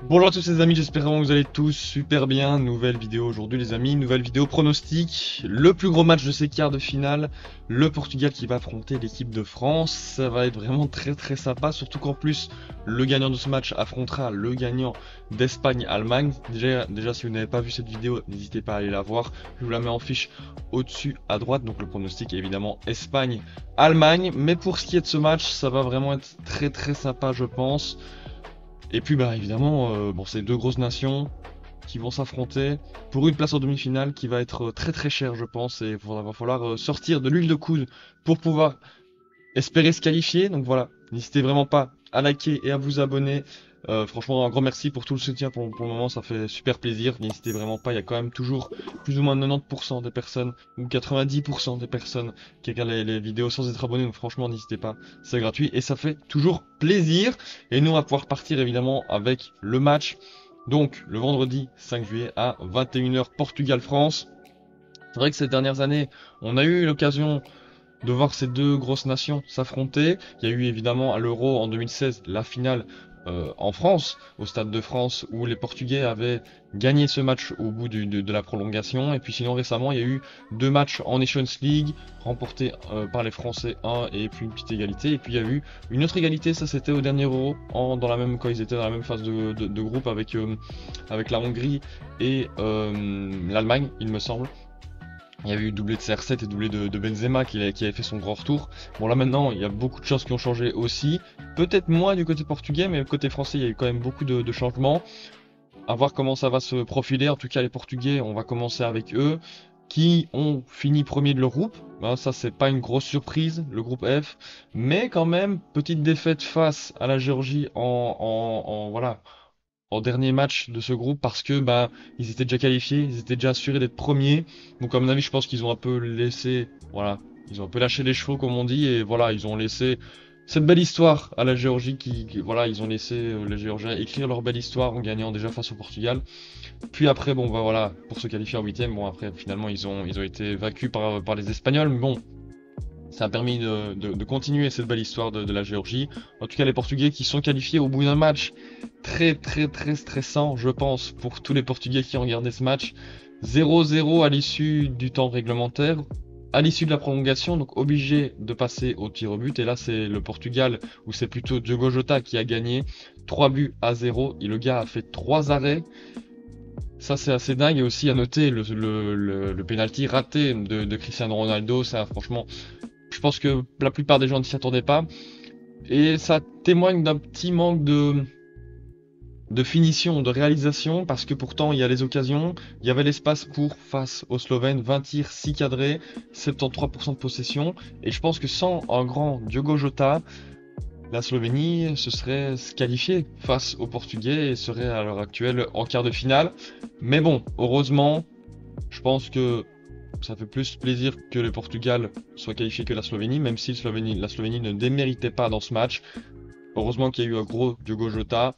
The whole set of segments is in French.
Bonjour à tous les amis, j'espère vraiment que vous allez tous super bien. Nouvelle vidéo aujourd'hui les amis, nouvelle vidéo pronostic. Le plus gros match de ces quarts de finale, le Portugal qui va affronter l'équipe de France. Ça va être vraiment très sympa, surtout qu'en plus le gagnant de ce match affrontera le gagnant d'Espagne-Allemagne. Déjà si vous n'avez pas vu cette vidéo, n'hésitez pas à aller la voir. Je vous la mets en fiche au-dessus à droite, donc le pronostic est évidemment Espagne-Allemagne. Mais pour ce qui est de ce match, ça va vraiment être très sympa je pense. Et puis bah évidemment, bon, c'est deux grosses nations qui vont s'affronter pour une place en demi-finale qui va être très chère je pense et va falloir sortir de l'huile de coude pour pouvoir espérer se qualifier. Donc voilà, n'hésitez vraiment pas à liker et à vous abonner. Franchement, un grand merci pour tout le soutien pour le moment, ça fait super plaisir. N'hésitez vraiment pas, il y a quand même toujours plus ou moins 90% des personnes ou 90% des personnes qui regardent les vidéos sans être abonnés. Donc franchement, n'hésitez pas, c'est gratuit et ça fait toujours plaisir. Et nous, on va pouvoir partir évidemment avec le match. Donc le vendredi 5 juillet à 21 h Portugal-France. C'est vrai que ces dernières années, on a eu l'occasion de voir ces deux grosses nations s'affronter. Il y a eu évidemment à l'Euro en 2016 la finale en France, au Stade de France, où les Portugais avaient gagné ce match au bout de la prolongation. Et puis sinon récemment, il y a eu deux matchs en Nations League, remportés par les Français, un et puis une petite égalité. Et puis il y a eu une autre égalité, ça c'était au dernier Euro, dans la même, quand ils étaient dans la même phase de groupe avec la Hongrie et l'Allemagne, il me semble. Il y avait eu doublé de CR7 et doublé de Benzema qui avait fait son grand retour. Bon là maintenant, il y a beaucoup de choses qui ont changé aussi. Peut-être moins du côté portugais, mais côté français, il y a eu quand même beaucoup de changements. À voir comment ça va se profiler. En tout cas, les Portugais, on va commencer avec eux, qui ont fini premier de leur groupe. Ben, ça, c'est pas une grosse surprise, le groupe F. Mais quand même, petite défaite face à la Géorgie voilà, en dernier match de ce groupe parce que bah ils étaient déjà qualifiés, ils étaient déjà assurés d'être premiers. Donc à mon avis, je pense qu'ils ont un peu laissé, voilà, ils ont un peu lâché les chevaux comme on dit et voilà, ils ont laissé cette belle histoire à la Géorgie voilà, ils ont laissé les Géorgiens écrire leur belle histoire en gagnant déjà face au Portugal. Puis après bon bah voilà, pour se qualifier en huitième, bon après finalement ils ont été vaincus par les Espagnols, mais bon, ça a permis de continuer cette belle histoire de la Géorgie. En tout cas, les Portugais qui sont qualifiés au bout d'un match très stressant, je pense, pour tous les Portugais qui ont regardé ce match. 0-0 à l'issue du temps réglementaire, à l'issue de la prolongation, donc obligé de passer au tir au but. Et là, c'est le Portugal, où c'est plutôt Diogo Jota qui a gagné 3 buts à 0. Et le gars a fait 3 arrêts. Ça, c'est assez dingue. Et aussi à noter le penalty raté de Cristiano Ronaldo. Ça, franchement, je pense que la plupart des gens ne s'y attendaient pas. Et ça témoigne d'un petit manque de finition, de réalisation, parce que pourtant il y a les occasions, il y avait l'espace pour, face aux Slovènes, 20 tirs, 6 cadrés, 73% de possession. Et je pense que sans un grand Diogo Jota, la Slovénie se serait qualifiée face aux Portugais et serait à l'heure actuelle en quart de finale. Mais bon, heureusement, je pense que ça fait plus plaisir que le Portugal soit qualifié que la Slovénie, même si la Slovénie ne déméritait pas dans ce match. Heureusement qu'il y a eu un gros Diogo Jota.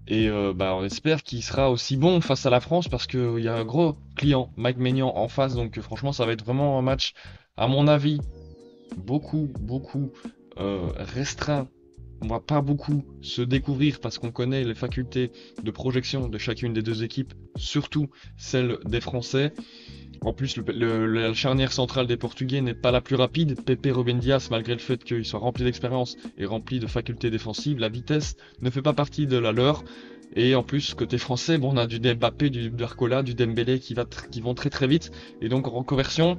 Et bah, on espère qu'il sera aussi bon face à la France parce qu'il y a un gros client, Mike Maignan, en face. Donc franchement, ça va être vraiment un match, à mon avis, beaucoup restreint. On va pas beaucoup se découvrir parce qu'on connaît les facultés de projection de chacune des deux équipes, surtout celle des Français. En plus, la charnière centrale des Portugais n'est pas la plus rapide. Pepe Ruben Dias, malgré le fait qu'il soit rempli d'expérience et rempli de facultés défensives, la vitesse ne fait pas partie de la leur. Et en plus, côté français, bon, on a du Mbappé, du Barcola, du Dembélé qui vont très vite. Et donc en reconversion,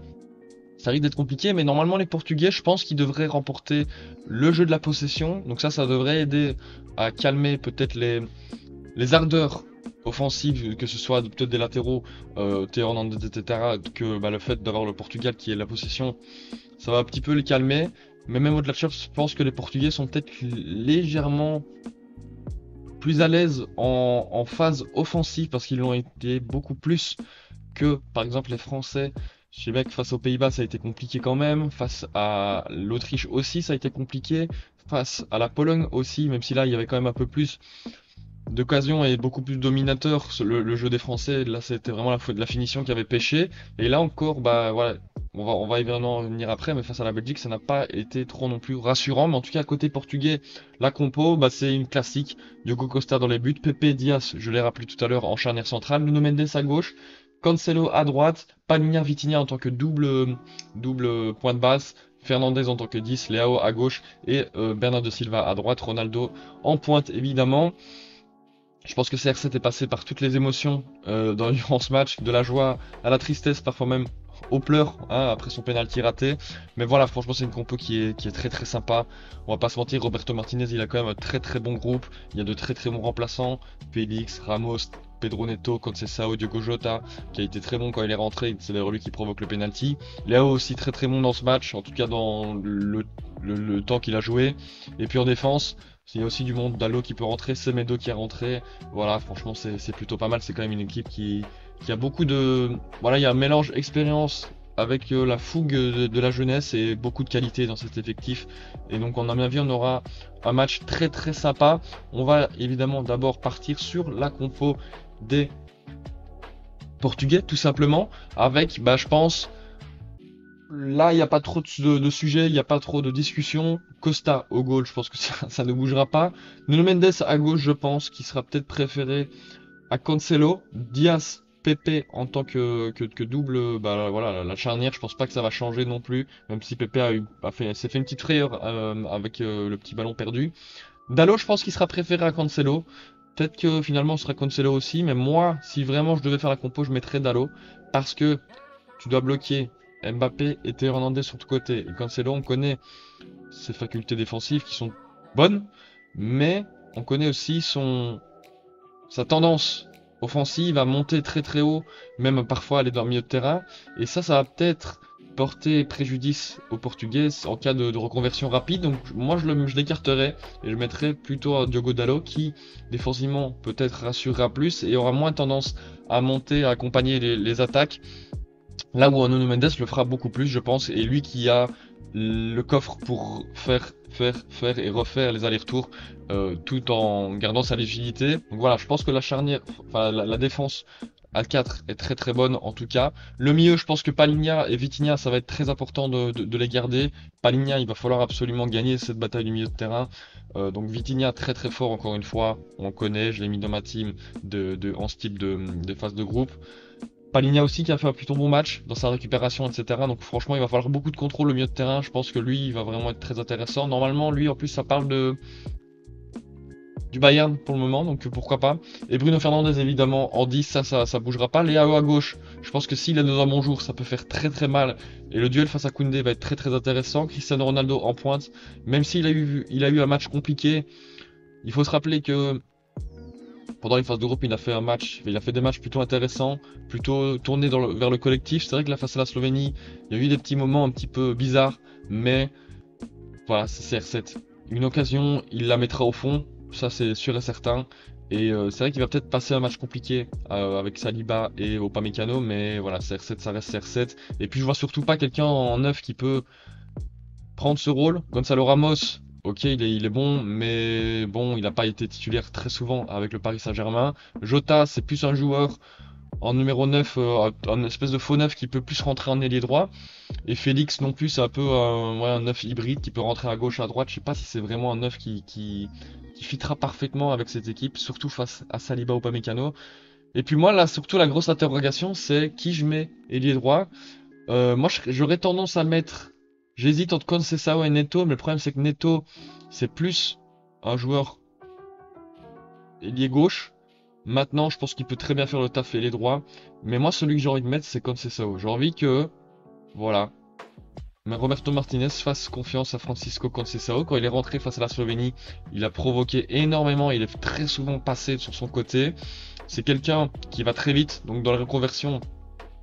ça risque d'être compliqué. Mais normalement, les Portugais, je pense qu'ils devraient remporter le jeu de la possession. Donc ça devrait aider à calmer peut-être les ardeurs offensives, que ce soit peut-être des latéraux, Théo Hernandez, etc., que bah, le fait d'avoir le Portugal qui est la possession, ça va un petit peu les calmer. Mais même au-delà de ça, je pense que les Portugais sont peut-être légèrement plus à l'aise en phase offensive parce qu'ils l'ont été beaucoup plus que, par exemple, les Français. Je sais bien que face aux Pays-Bas, ça a été compliqué quand même. Face à l'Autriche aussi, ça a été compliqué. Face à la Pologne aussi, même si là, il y avait quand même un peu plus d'occasion et beaucoup plus dominateur le jeu des Français. Là, c'était vraiment la finition qui avait pêché. Et là encore, bah voilà, on va évidemment revenir après, mais face à la Belgique, ça n'a pas été trop non plus rassurant. Mais en tout cas, côté portugais, la compo, bah, c'est une classique. Diogo Costa dans les buts, Pepe Dias, je l'ai rappelé tout à l'heure, en charnière centrale, Nuno Mendes à gauche, Cancelo à droite, Palhinha Vitinha en tant que double point de base, Fernandez en tant que 10, Leao à gauche et Bernardo Silva à droite, Ronaldo en pointe évidemment. Je pense que CR7 est passé par toutes les émotions durant ce match, de la joie à la tristesse, parfois même aux pleurs, hein, après son penalty raté. Mais voilà, franchement, c'est une compo qui est très très sympa. On va pas se mentir, Roberto Martinez, il a quand même un très très bon groupe. Il y a de très très bons remplaçants. Félix, Ramos, Pedro Neto, Conceição, Diogo Jota, qui a été très bon quand il est rentré. C'est d'ailleurs lui qui provoque le penalty. Léo aussi très très bon dans ce match, en tout cas dans le temps qu'il a joué. Et puis en défense, il y a aussi du monde, Dalot qui peut rentrer, Semedo qui est rentré. Voilà, franchement, c'est plutôt pas mal. C'est quand même une équipe qui a beaucoup de. Voilà, il y a un mélange expérience avec la fougue de la jeunesse et beaucoup de qualité dans cet effectif. Et donc, en mon avis, on aura un match très très sympa. On va évidemment d'abord partir sur la compo des Portugais, tout simplement, avec, bah, je pense. Là, il n'y a pas trop de sujets, il n'y a pas trop de discussions. Costa au goal, je pense que ça ne bougera pas. Nuno Mendes à gauche, je pense, qui sera peut-être préféré à Cancelo. Diaz, Pepe en tant que double, bah voilà, la charnière, je pense pas que ça va changer non plus, même si Pepe s'est fait une petite frayeur avec le petit ballon perdu. Dalot, je pense qu'il sera préféré à Cancelo. Peut-être que finalement ce sera Cancelo aussi, mais moi, si vraiment je devais faire la compo, je mettrais Dalot parce que tu dois bloquer Mbappé et Théo Hernandez sur le côté. Et Cancelo, on connaît ses facultés défensives qui sont bonnes, mais on connaît aussi sa tendance offensive à monter très très haut, même parfois aller dans le milieu de terrain. Et ça va peut-être porter préjudice aux Portugais en cas de reconversion rapide. Donc moi je l'écarterais et je mettrais plutôt Diogo Dalot qui défensivement peut-être rassurera plus et aura moins tendance à monter, à accompagner les attaques. Là où Nuno Mendes le fera beaucoup plus, je pense, et lui qui a le coffre pour faire et refaire les allers-retours tout en gardant sa légitimité. Donc voilà, je pense que la charnière, enfin la défense à 4 est très très bonne en tout cas. Le milieu, je pense que Palhinha et Vitinha, ça va être très important de les garder. Palhinha, il va falloir absolument gagner cette bataille du milieu de terrain. Donc Vitinha très très fort encore une fois, on le connaît, je l'ai mis dans ma team en ce type de phase de groupe. Palhinha aussi qui a fait un plutôt bon match dans sa récupération, etc. Donc franchement, il va falloir beaucoup de contrôle au milieu de terrain. Je pense que lui, il va vraiment être très intéressant. Normalement, lui, en plus, ça parle du Bayern pour le moment, donc pourquoi pas. Et Bruno Fernandes, évidemment, en 10, ça bougera pas. Léao à gauche, je pense que s'il est dans un bon jour, ça peut faire très très mal. Et le duel face à Koundé va être très très intéressant. Cristiano Ronaldo en pointe, même s'il a eu un match compliqué, il faut se rappeler que pendant les phases de groupe, il a fait des matchs plutôt intéressants, plutôt tournés vers le collectif. C'est vrai que la face à la Slovénie, il y a eu des petits moments un petit peu bizarres, mais voilà, c'est CR7. Une occasion, il la mettra au fond, ça c'est sûr et certain. Et c'est vrai qu'il va peut-être passer un match compliqué avec Saliba et Upamecano, mais voilà, CR7, ça reste CR7. Et puis je vois surtout pas quelqu'un en neuf qui peut prendre ce rôle. Gonzalo Ramos, ok, il est bon, mais bon, il n'a pas été titulaire très souvent avec le Paris Saint-Germain. Jota, c'est plus un joueur en numéro 9, un espèce de faux neuf qui peut plus rentrer en ailier droit. Et Félix non plus, c'est un peu un neuf hybride qui peut rentrer à gauche, à droite. Je sais pas si c'est vraiment un neuf qui fitera parfaitement avec cette équipe, surtout face à Saliba ou Upamecano. Et puis moi, là, surtout la grosse interrogation, c'est qui je mets ailier droit. Moi, j'aurais tendance à mettre. J'hésite entre Conceição et Neto, mais le problème c'est que Neto, c'est plus un joueur ailier gauche. Maintenant, je pense qu'il peut très bien faire le taf ailier droit. Mais moi, celui que j'ai envie de mettre, c'est Conceição. J'ai envie que, voilà, mais Roberto Martinez fasse confiance à Francisco Conceição. Quand il est rentré face à la Slovénie, il a provoqué énormément. Il est très souvent passé sur son côté. C'est quelqu'un qui va très vite, donc dans la reconversion.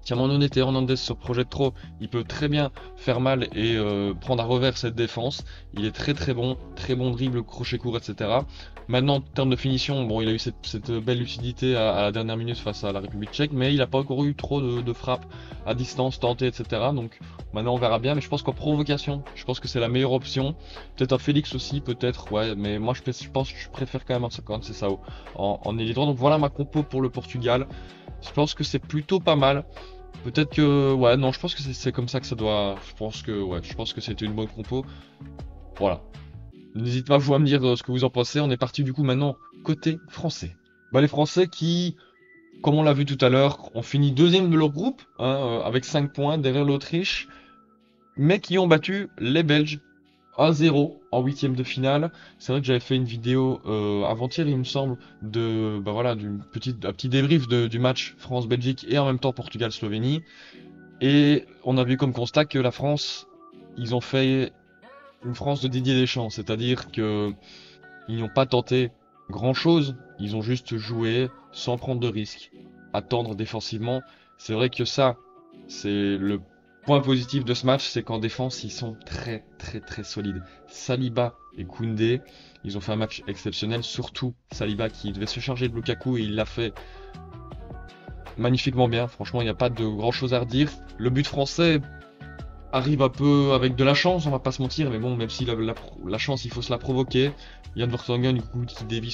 Si à un moment donné Théo Hernandez se projette trop, il peut très bien faire mal et prendre à revers cette défense. Il est très bon dribble, crochet court, etc. Maintenant, en termes de finition, bon, il a eu cette belle lucidité à la dernière minute face à la République tchèque, mais il n'a pas encore eu trop de frappes à distance tentées, etc. Donc maintenant on verra bien, mais je pense qu'en provocation, je pense que c'est la meilleure option. Peut-être un Félix aussi, peut-être, ouais, mais moi je pense que je préfère quand même un 50, c'est ça, en ailier droit. Donc voilà ma compo pour le Portugal. Je pense que c'est plutôt pas mal. Peut-être que, ouais, non, je pense que c'est comme ça que ça doit. Je pense que c'était une bonne compo. Voilà. N'hésitez pas vous à me dire ce que vous en pensez. On est parti du coup maintenant côté français. Bah les Français qui, comme on l'a vu tout à l'heure, ont fini deuxième de leur groupe, hein, avec 5 points derrière l'Autriche, mais qui ont battu les Belges 1-0 en huitième de finale. C'est vrai que j'avais fait une vidéo avant-hier, il me semble, de bah voilà, un petit débrief du match France-Belgique et en même temps Portugal-Slovénie. Et on a vu comme constat que la France, ils ont fait une France de Didier Deschamps, c'est-à-dire que ils n'ont pas tenté grand-chose, ils ont juste joué sans prendre de risques, attendre défensivement. C'est vrai que ça, c'est le point positif de ce match, c'est qu'en défense, ils sont très très très solides. Saliba et Koundé, ils ont fait un match exceptionnel, surtout Saliba qui devait se charger de Lukaku et il l'a fait magnifiquement bien. Franchement, il n'y a pas de grand-chose à redire. Le but français arrive un peu avec de la chance, on va pas se mentir, mais bon, même si la chance, il faut se la provoquer. Yann Vertonghen, du coup, qui dévie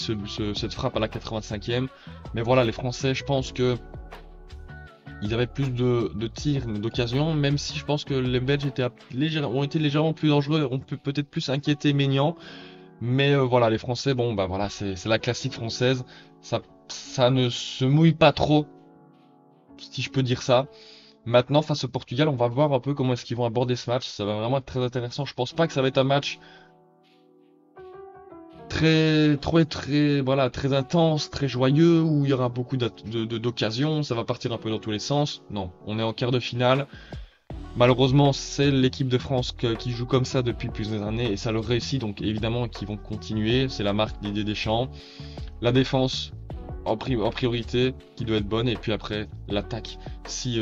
cette frappe à la 85e. Mais voilà, les Français, je pense que ils avaient plus de tirs, d'occasions, même si je pense que les Belges ont été légèrement plus dangereux, on peut peut-être plus inquiéter Maignan. Mais voilà, les Français, bon, bah voilà, c'est la classique française. Ça ne se mouille pas trop, si je peux dire ça. Maintenant, face au Portugal, on va voir un peu comment est-ce qu'ils vont aborder ce match. Ça va vraiment être très intéressant. Je pense pas que ça va être un match voilà, très intense, très joyeux, où il y aura beaucoup d'occasions. Ça va partir un peu dans tous les sens. Non, on est en quart de finale. Malheureusement, c'est l'équipe de France qui joue comme ça depuis plusieurs années et ça leur réussit. Donc évidemment qu'ils vont continuer. C'est la marque Didier Deschamps. La défense, en priorité, qui doit être bonne, et puis après l'attaque si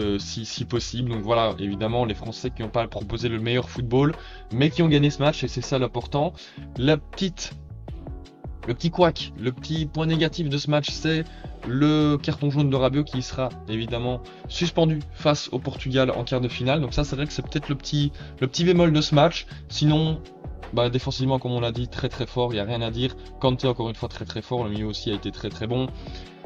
possible. Donc voilà, évidemment les Français qui n'ont pas proposé le meilleur football, mais qui ont gagné ce match, et c'est ça l'important. Le petit couac, le petit point négatif de ce match, c'est le carton jaune de Rabiot qui sera évidemment suspendu face au Portugal en quart de finale. Donc ça, c'est vrai que c'est peut-être le petit bémol de ce match. Sinon, bah, défensivement, comme on l'a dit, très très fort, il n'y a rien à dire. Kanté, encore une fois, très très fort. Le milieu aussi a été très très bon.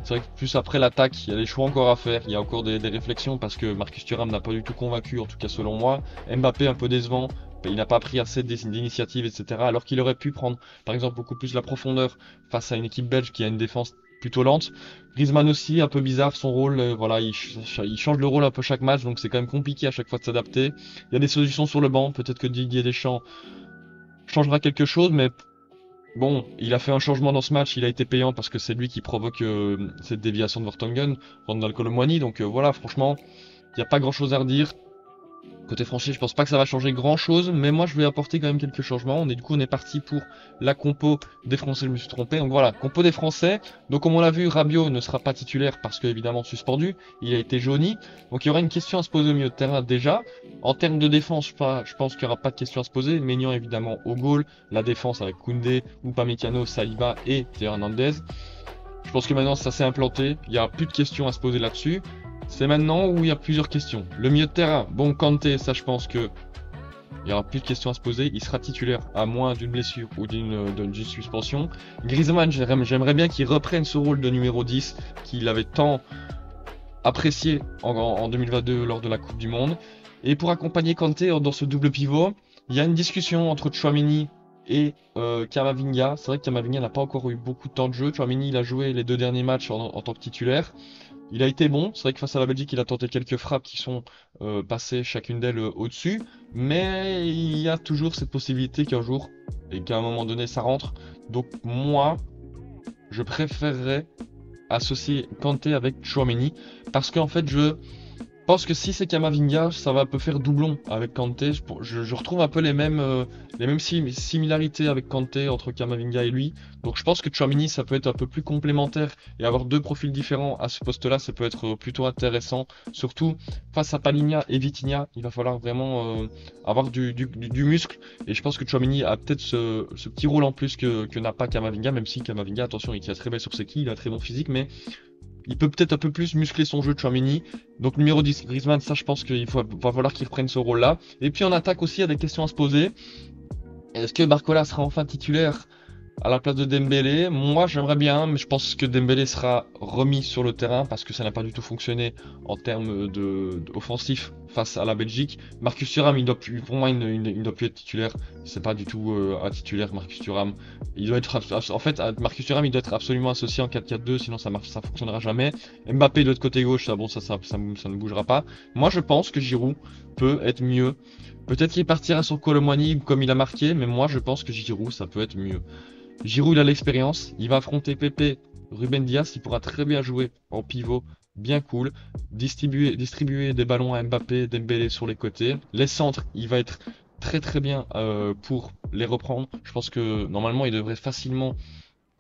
C'est vrai que plus après l'attaque, il y a des choix encore à faire. Il y a encore des réflexions parce que Marcus Thuram n'a pas du tout convaincu, en tout cas selon moi. Mbappé, un peu décevant. Il n'a pas pris assez d'initiatives, etc. Alors qu'il aurait pu prendre, par exemple, beaucoup plus la profondeur face à une équipe belge qui a une défense plutôt lente. Griezmann aussi, un peu bizarre son rôle. Voilà, il change le rôle un peu chaque match, donc c'est quand même compliqué à chaque fois de s'adapter. Il y a des solutions sur le banc. Peut-être que Didier Deschamps changera quelque chose, mais bon, il a fait un changement dans ce match, il a été payant parce que c'est lui qui provoque cette déviation de Vertonghen, Randal Kolo Muani, donc voilà, franchement, il n'y a pas grand-chose à redire. Côté français, je pense pas que ça va changer grand-chose, mais moi je vais apporter quand même quelques changements. On est parti pour la compo des Français, je me suis trompé. Donc voilà, compo des Français. Donc comme on l'a vu, Rabiot ne sera pas titulaire parce qu'évidemment suspendu, il a été jauni. Donc il y aura une question à se poser au milieu de terrain déjà. En termes de défense, je pense qu'il n'y aura pas de question à se poser. Maignan évidemment au goal, la défense avec Koundé, Upamecano, Saliba et Théo Hernandez. Je pense que maintenant ça s'est implanté, il n'y a plus de questions à se poser là-dessus. C'est maintenant où il y a plusieurs questions. Le milieu de terrain, bon, Kanté, ça je pense que il n'y aura plus de questions à se poser. Il sera titulaire à moins d'une blessure ou d'une suspension. Griezmann, j'aimerais bien qu'il reprenne ce rôle de numéro 10 qu'il avait tant apprécié en 2022 lors de la Coupe du Monde. Et pour accompagner Kanté dans ce double pivot, il y a une discussion entre Tchouaméni et Camavinga. C'est vrai que Camavinga n'a pas encore eu beaucoup de temps de jeu. Tchouaméni, il a joué les 2 derniers matchs en tant que titulaire. Il a été bon, c'est vrai que face à la Belgique, il a tenté quelques frappes qui sont passées chacune d'elles au-dessus, mais il y a toujours cette possibilité qu'un jour, et qu'à un moment donné, ça rentre. Donc moi, je préférerais associer Kanté avec Tchouaméni, parce qu'en fait, je pense que si c'est Camavinga, ça va un peu faire doublon avec Kanté. Je retrouve un peu les mêmes similarités avec Kanté entre Camavinga et lui. Donc je pense que Tchouaméni, ça peut être un peu plus complémentaire et avoir 2 profils différents à ce poste-là, ça peut être plutôt intéressant. Surtout face à Palhinha et Vitinha, il va falloir vraiment avoir du muscle. Et je pense que Tchouaméni a peut-être ce petit rôle en plus que n'a pas Camavinga, même si Camavinga, attention, il tient très bien sur ses quilles, il a un très bon physique, mais il peut peut-être un peu plus muscler son jeu de Tchouaméni. Donc numéro 10, Griezmann, ça je pense va falloir qu'il reprenne ce rôle-là. Et puis en attaque aussi, il y a des questions à se poser. Est-ce que Barcola sera enfin titulaire à la place de Dembélé. Moi, j'aimerais bien, mais je pense que Dembélé sera remis sur le terrain parce que ça n'a pas du tout fonctionné en termes offensif face à la Belgique. Marcus Thuram, il doit plus, pour moi, il doit plus être titulaire. C'est pas du tout un titulaire, Marcus Thuram. Il doit être, en fait, Marcus Thuram, il doit être absolument associé en 4-4-2, sinon ça fonctionnera jamais. Mbappé de l'autre côté gauche, ça, bon, ça ne bougera pas. Moi, je pense que Giroud peut être mieux. Peut-être qu'il partira sur Colomwani comme il a marqué, mais moi, je pense que Giroud, ça peut être mieux. Giroud, il a l'expérience, il va affronter Pepe, Ruben Dias, il pourra très bien jouer en pivot, bien cool, distribuer des ballons à Mbappé, Dembélé sur les côtés. Les centres, il va être très très bien pour les reprendre. Je pense que normalement, il devrait facilement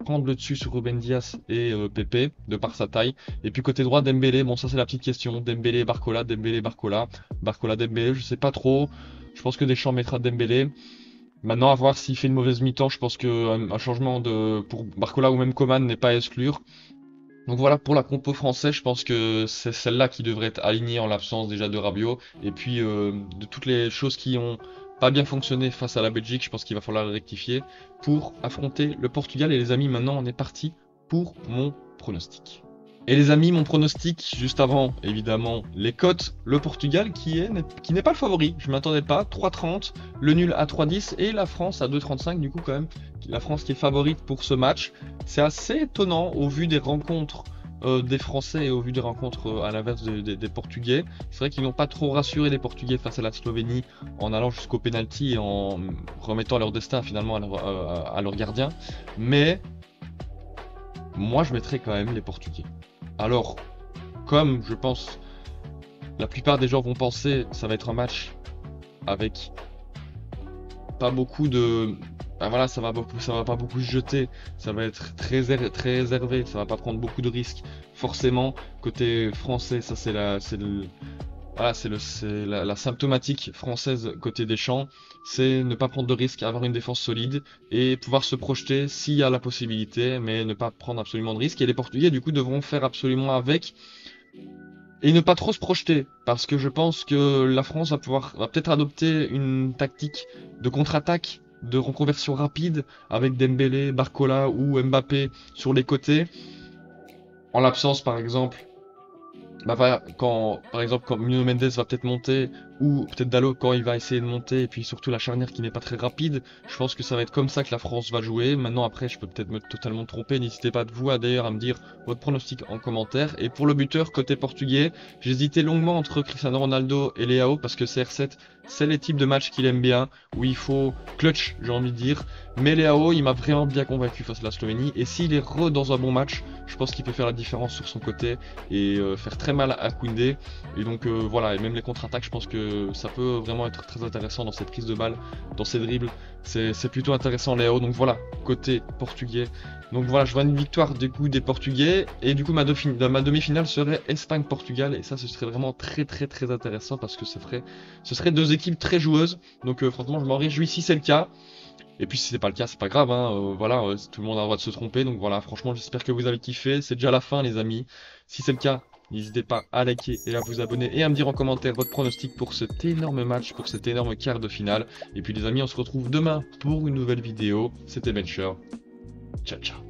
prendre le dessus sur Ruben Dias et Pepe, de par sa taille. Et puis côté droit, Dembélé, bon ça c'est la petite question, Dembélé, Barcola, Dembélé, Barcola, Barcola, Dembélé, je sais pas trop. Je pense que Deschamps mettra Dembélé. Maintenant, à voir s'il fait une mauvaise mi-temps, je pense qu'un changement pour Barcola ou même Coman n'est pas à exclure. Donc voilà, pour la compo française, je pense que c'est celle-là qui devrait être alignée en l'absence déjà de Rabiot. Et puis de toutes les choses qui ont pas bien fonctionné face à la Belgique, je pense qu'il va falloir les rectifier pour affronter le Portugal. Et les amis, maintenant on est parti pour mon pronostic. Et les amis, mon pronostic, juste avant, évidemment, les cotes, le Portugal qui n'est pas le favori, je m'attendais pas, 3,30, le nul à 3,10 et la France à 2,35 du coup quand même, la France qui est favorite pour ce match. C'est assez étonnant au vu des rencontres des Français et au vu des rencontres à l'inverse des Portugais. C'est vrai qu'ils n'ont pas trop rassuré les Portugais face à la Slovénie en allant jusqu'au penalty et en remettant leur destin finalement à leur gardien. Mais moi je mettrais quand même les Portugais. Alors, comme je pense la plupart des gens vont penser, ça va être un match avec pas beaucoup de... Ben voilà, ça va pas beaucoup se jeter, ça va être très réservé, ça va pas prendre beaucoup de risques. Forcément, côté français, ça c'est la symptomatique française côté Deschamps, c'est ne pas prendre de risques, avoir une défense solide et pouvoir se projeter s'il y a la possibilité, mais ne pas prendre absolument de risques. Et les Portugais, du coup, devront faire absolument avec et ne pas trop se projeter, parce que je pense que la France va peut-être adopter une tactique de contre-attaque, de reconversion rapide avec Dembélé, Barcola ou Mbappé sur les côtés. En l'absence, par exemple, par exemple, quand Nuno Mendes va peut-être monter, ou peut-être Dalot quand il va essayer de monter, et puis surtout la charnière qui n'est pas très rapide, je pense que ça va être comme ça que la France va jouer. Maintenant, après, je peux peut-être me totalement tromper. N'hésitez pas d'ailleurs à me dire votre pronostic en commentaire. Et pour le buteur, côté portugais, j'hésitais longuement entre Cristiano Ronaldo et Leao, parce que CR7, c'est les types de matchs qu'il aime bien, où il faut clutch, j'ai envie de dire. Mais Leao, il m'a vraiment bien convaincu face à la Slovénie, et s'il est dans un bon match, je pense qu'il peut faire la différence sur son côté, et faire très mal à Koundé. Et donc voilà, et même les contre-attaques, je pense que ça peut vraiment être très intéressant dans ces prises de balles, dans ces dribbles. C'est plutôt intéressant Léo. Donc voilà, côté portugais. Donc voilà, je vois une victoire du coup des Portugais. Et du coup ma demi-finale serait Espagne-Portugal. Et ça ce serait vraiment très intéressant parce que ce serait deux équipes très joueuses. Donc franchement je m'en réjouis si c'est le cas. Et puis si c'est pas le cas, c'est pas grave, hein. Voilà, tout le monde a le droit de se tromper. Donc voilà, franchement, j'espère que vous avez kiffé. C'est déjà la fin, les amis. Si c'est le cas, n'hésitez pas à liker et à vous abonner et à me dire en commentaire votre pronostic pour cet énorme match, pour cet énorme quart de finale. Et puis les amis, on se retrouve demain pour une nouvelle vidéo. C'était Bencher. Ciao, ciao.